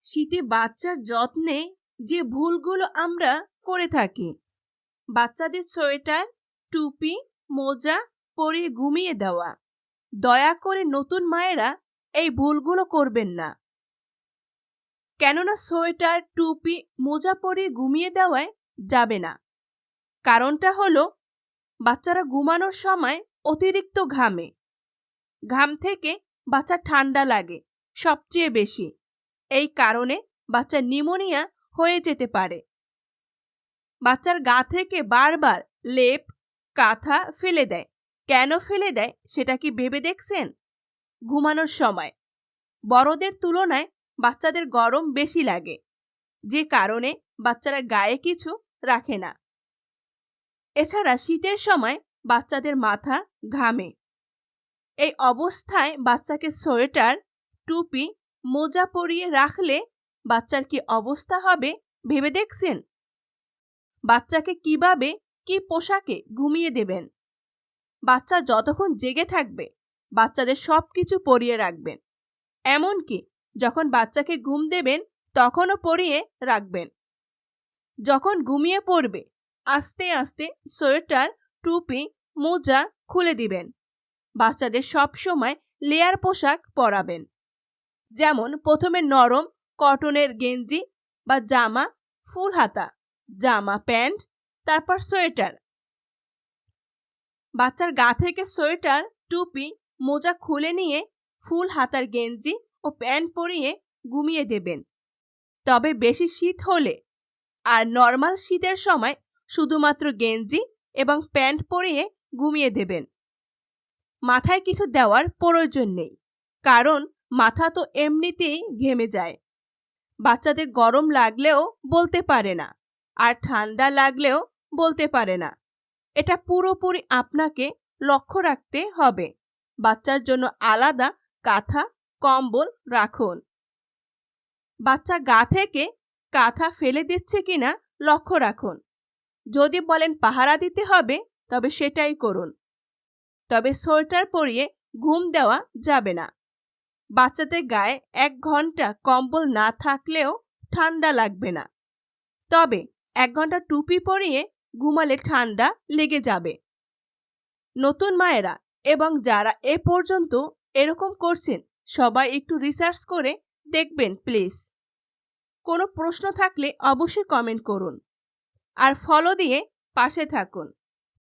শীতে বাচ্চার যত্নে যে ভুলগুলো আমরা করে থাকি, বাচ্চাদের সোয়েটার, টুপি, মোজা পরিয়ে ঘুমিয়ে দেওয়া। দয়া করে নতুন মায়েরা এই ভুলগুলো করবেন না। কেননা সোয়েটার, টুপি, মোজা পরিয়ে ঘুমিয়ে দেওয়ায় যাবে না। কারণটা হলো বাচ্চারা ঘুমানোর সময় অতিরিক্ত ঘামে। ঘাম থেকে বাচ্চা ঠান্ডা লাগে সবচেয়ে বেশি। এই কারণে বাচ্চার নিউমোনিয়া হয়ে যেতে পারে। বাচ্চার গা থেকে বারবার লেপ, কাঁথা ফেলে দেয়। কেন ফেলে দেয় সেটা কি ভেবে দেখছেন? ঘুমানোর সময় বড়দের তুলনায় বাচ্চাদের গরম বেশি লাগে, যে কারণে বাচ্চারা গায়ে কিছু রাখে না। এছাড়া শীতের সময় বাচ্চাদের মাথা ঘামে। এই অবস্থায় বাচ্চাকে সোয়েটার, টুপি, মোজা পরিয়ে রাখলে বাচ্চার কি অবস্থা হবে ভেবে দেখছেন? বাচ্চাকে কিভাবে কি পোশাকে ঘুমিয়ে দেবেন? বাচ্চা যতক্ষণ জেগে থাকবে বাচ্চাদের সবকিছু পরিয়ে রাখবেন। এমনকি যখন বাচ্চাকে ঘুম দেবেন তখনও পরিয়ে রাখবেন। যখন ঘুমিয়ে পড়বে আস্তে আস্তে সোয়েটার, টুপি, মোজা খুলে দিবেন। বাচ্চাদের সবসময় লেয়ার পোশাক পরাবেন। যেমন প্রথমে নরম কটনের গেঞ্জি বা জামা, ফুল হাতা জামা, প্যান্ট, তারপর সোয়েটার। বাচ্চার গা থেকে সোয়েটার, টুপি, মোজা খুলে নিয়ে ফুল হাতার গেঞ্জি ও প্যান্ট পরিয়ে ঘুমিয়ে দেবেন। তবে বেশি শীত হলে আর নর্মাল শীতের সময় শুধুমাত্র গেঞ্জি এবং প্যান্ট পরিয়ে ঘুমিয়ে দেবেন। মাথায় কিছু দেওয়ার প্রয়োজন নেই, কারণ মাথা তো এমনিতেই ঘেমে যায়। বাচ্চাদের গরম লাগলেও বলতে পারে না, আর ঠান্ডা লাগলেও বলতে পারে না। এটা পুরোপুরি আপনাকে লক্ষ্য রাখতে হবে। বাচ্চার জন্য আলাদা কাঁথা, কম্বল রাখুন। বাচ্চা গা থেকে কাঁথা ফেলে দিচ্ছে কিনা লক্ষ্য রাখুন। যদি বলেন পাহারা দিতে হবে তবে সেটাই করুন। তবে সোয়েটার পরিয়ে ঘুম দেওয়া যাবে না। বাচ্চাদের গায়ে 1 ঘন্টা কম্বল না থাকলেও ঠান্ডা লাগবে না। তবে 1 ঘন্টা টুপি পরিয়ে ঘুমালে ঠান্ডা লেগে যাবে। নতুন মায়েরা এবং যারা এ পর্যন্ত এরকম করছেন সবাই একটু রিসার্চ করে দেখবেন প্লিজ। কোনো প্রশ্ন থাকলে অবশ্যই কমেন্ট করুন আর ফলো দিয়ে পাশে থাকুন।